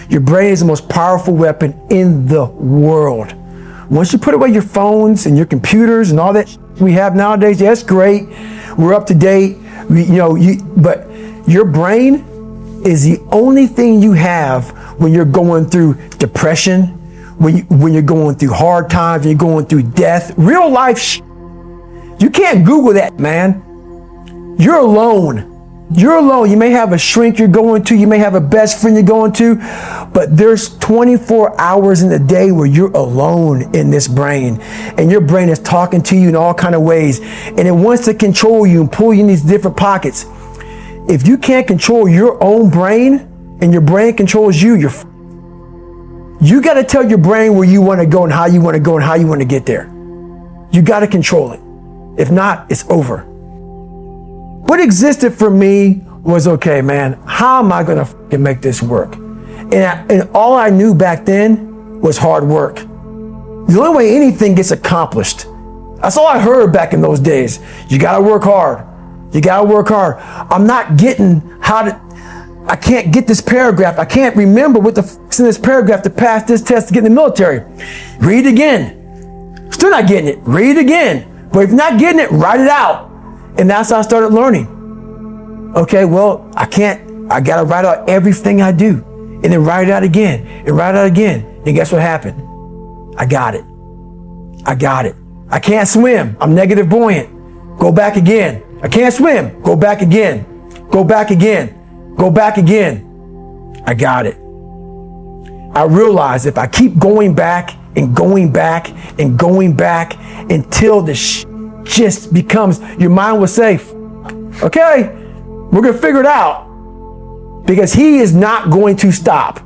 Your brain is the most powerful weapon in the world. Once you put away your phones and your computers and all that we have nowadays, yeah, it's great. We're up to date. But your brain is the only thing you have when you're going through depression, when you're going through hard times, when you're going through death, real life. You can't Google that, man. You're alone. You're alone. You may have a shrink you're going to, you may have a best friend you're going to, but there's 24 hours in the day where you're alone in this brain, and your brain is talking to you in all kinds of ways, and it wants to control you and pull you in these different pockets. If you can't control your own brain and your brain controls you, you got to tell your brain where you want to go and how you want to go and how you want to get there. You got to control it. If not, it's over. What existed for me was, okay, man, how am I going to make this work? And all I knew back then was hard work. The only way anything gets accomplished. That's all I heard back in those days. You got to work hard. You got to work hard. I'm not getting I can't get this paragraph. I can't remember what the f***'s in this paragraph to pass this test to get in the military. Read it again. Still not getting it. Read it again. But if you're not getting it, write it out. And that's how I started learning. Okay, well, I got to write out everything I do. And then write it out again. And write it out again. And guess what happened? I got it. I can't swim. I'm negative buoyant. Go back again. I can't swim. Go back again. Go back again. Go back again. I got it. I realized if I keep going back and going back and going back until the just becomes, your mind will say, okay, we're going to figure it out, because he is not going to stop.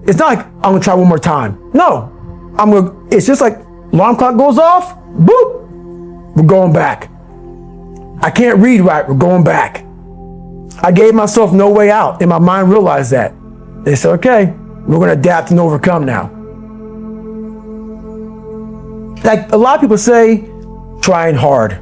It's not like I'm going to try one more time. No, it's just like alarm clock goes off, boop, we're going back. I can't read right, we're going back. I gave myself no way out, and my mind realized that. They said, okay, we're going to adapt and overcome now. Like a lot of people say, trying hard.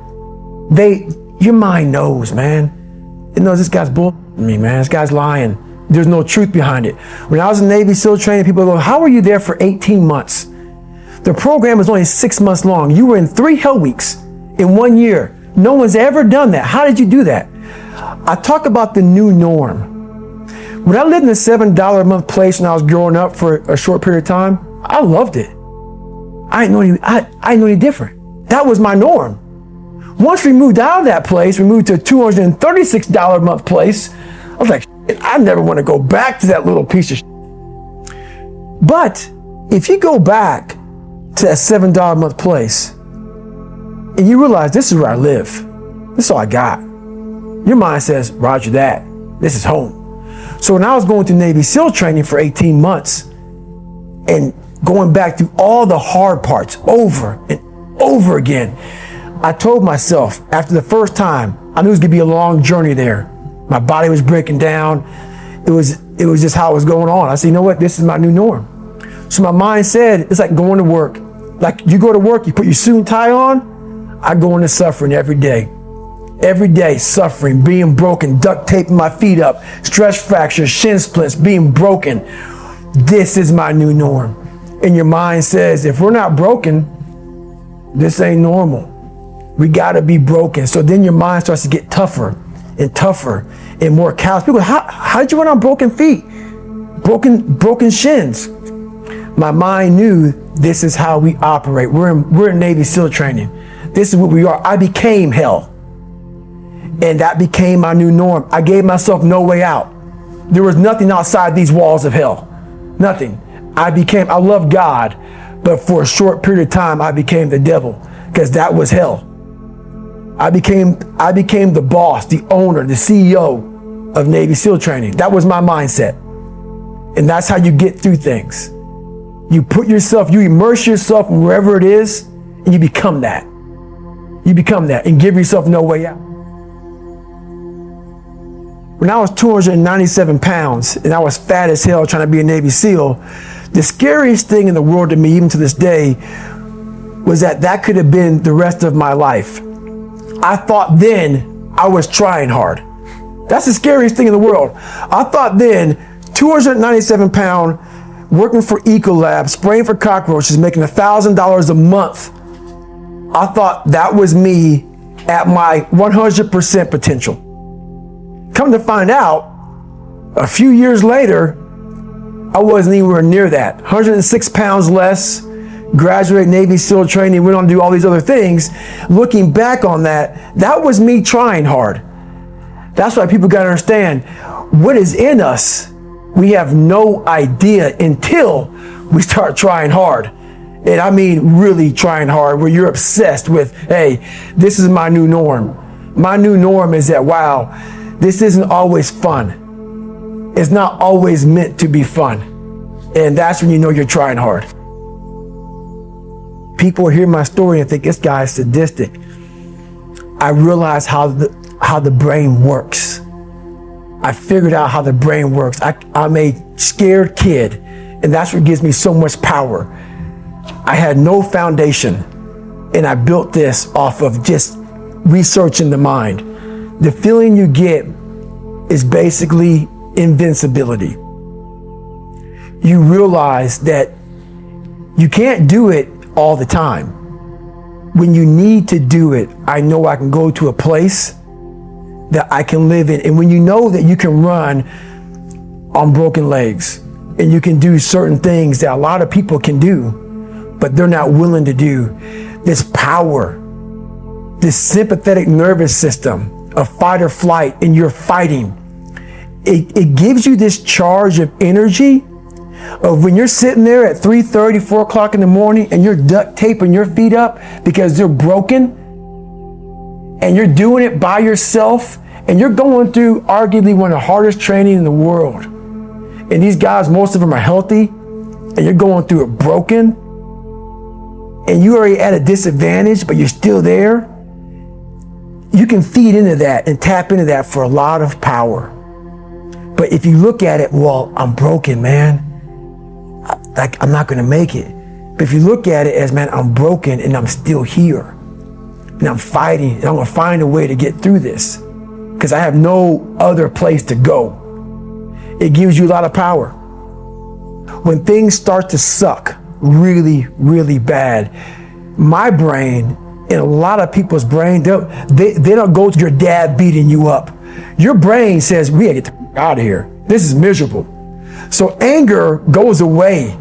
Your mind knows, man. It knows this guy's bullshitting me, man. This guy's lying. There's no truth behind it. When I was in Navy SEAL training, people go, how were you there for 18 months? The program was only 6 months long. You were in 3 hell weeks in 1 year. No one's ever done that. How did you do that? I talk about the new norm. When I lived in a $7 a month place when I was growing up for a short period of time, I loved it. I didn't know any different. That was my norm. Once we moved out of that place, we moved to a $236 a month place. I was like, I never want to go back to that little piece of shit. But if you go back to that $7 a month place and you realize this is where I live, this is all I got, your mind says, roger that, this is home. So when I was going through Navy SEAL training for 18 months and going back through all the hard parts over and over again, I told myself after the first time, I knew it was gonna be a long journey there. My body was breaking down. It was just how it was going on. I said, you know what? This is my new norm. So my mind said, it's like going to work. Like you go to work, you put your suit and tie on. I go into suffering every day. Every day, suffering, being broken, duct taping my feet up, stress fractures, shin splints, being broken. This is my new norm. And your mind says, if we're not broken, this ain't normal. We gotta be broken. So then your mind starts to get tougher and tougher and more callous. People go, how did you run on broken feet? Broken shins. My mind knew this is how we operate. We're in Navy SEAL training. This is what we are. I became hell. And that became my new norm. I gave myself no way out. There was nothing outside these walls of hell. Nothing. I love God, but for a short period of time, I became the devil, because that was hell. I became the boss, the owner, the CEO of Navy SEAL training. That was my mindset. And that's how you get through things. You immerse yourself in wherever it is, and you become that. You become that and give yourself no way out. When I was 297 pounds and I was fat as hell trying to be a Navy SEAL, the scariest thing in the world to me, even to this day, was that could have been the rest of my life. I thought then I was trying hard. That's the scariest thing in the world. I thought then 297 pound, working for Ecolab, spraying for cockroaches, making $1,000 a month. I thought that was me at my 100% potential. Come to find out, a few years later, I wasn't anywhere near that. 106 pounds less, graduated Navy SEAL training, went on to do all these other things. Looking back on that, that was me trying hard. That's why people gotta understand, what is in us, we have no idea until we start trying hard. And I mean really trying hard, where you're obsessed with, hey, this is my new norm. My new norm is that, wow, this isn't always fun. It's not always meant to be fun. And that's when you know you're trying hard. People hear my story and think this guy is sadistic. I realize how the brain works. I figured out how the brain works. I'm a scared kid, and that's what gives me so much power. I had no foundation, and I built this off of just researching the mind. The feeling you get is basically invincibility. You realize that you can't do it all the time. When you need to do it, I know I can go to a place that I can live in. And when you know that you can run on broken legs and you can do certain things that a lot of people can do, but they're not willing to do, this power, this sympathetic nervous system of fight or flight, and you're fighting, it gives you this charge of energy of when you're sitting there at 3:30, 4 o'clock in the morning and you're duct taping your feet up because they're broken, and you're doing it by yourself, and you're going through arguably one of the hardest training in the world. And these guys, most of them are healthy, and you're going through it broken, and you're already at a disadvantage, but you're still there. You can feed into that and tap into that for a lot of power. But if you look at it, well, I'm broken, man. I'm not going to make it. But if you look at it as, man, I'm broken and I'm still here, and I'm fighting, and I'm going to find a way to get through this because I have no other place to go. It gives you a lot of power. When things start to suck really, really bad, my brain and a lot of people's brain, they don't go to your dad beating you up. Your brain says, we gotta get the out of here. This is miserable. So anger goes away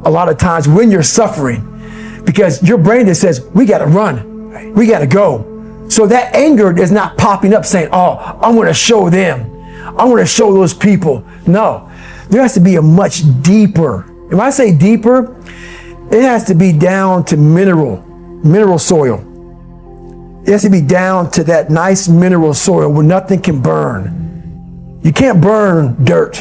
a lot of times when you're suffering, because your brain just says, we gotta run, we gotta go. So that anger is not popping up saying, oh, I'm gonna show them, I'm gonna show those people. No, there has to be a much deeper, and when I say deeper, it has to be down to mineral soil. It has to be down to that nice mineral soil where nothing can burn. You can't burn dirt.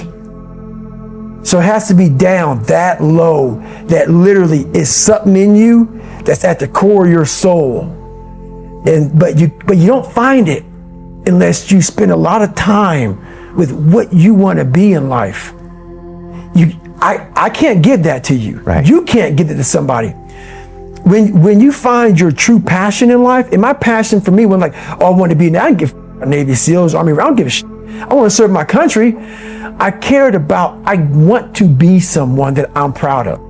So it has to be down that low, that literally is something in you that's at the core of your soul. But you don't find it unless you spend a lot of time with what you want to be in life. I can't give that to you. Right. You can't give it to somebody. When you find your true passion in life, and my passion for me, when like, oh, I want to be, now I don't give a Navy SEALs, Army, I don't give a shit. I want to serve my country. I want to be someone that I'm proud of.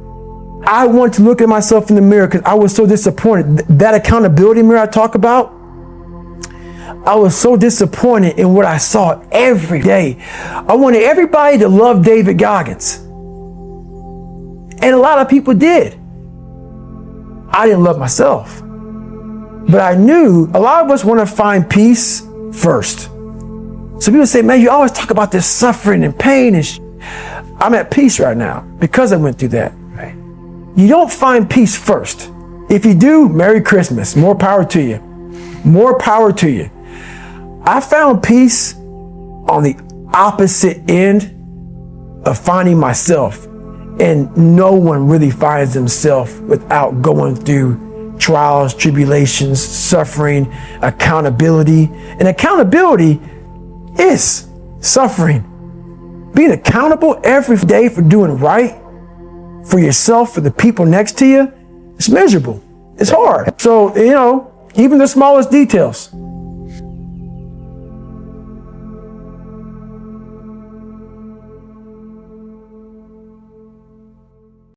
I want to look at myself in the mirror because I was so disappointed. That accountability mirror I talk about, I was so disappointed in what I saw every day. I wanted everybody to love David Goggins. And a lot of people did. I didn't love myself. But I knew a lot of us want to find peace first. So people say, man, you always talk about this suffering and pain and I'm at peace right now because I went through that. Right. You don't find peace first. If you do, Merry Christmas. More power to you. More power to you. I found peace on the opposite end of finding myself. And no one really finds themselves without going through trials, tribulations, suffering, accountability. And accountability is suffering. Being accountable every day for doing right for yourself, for the people next to you, it's miserable. It's hard. So, even the smallest details.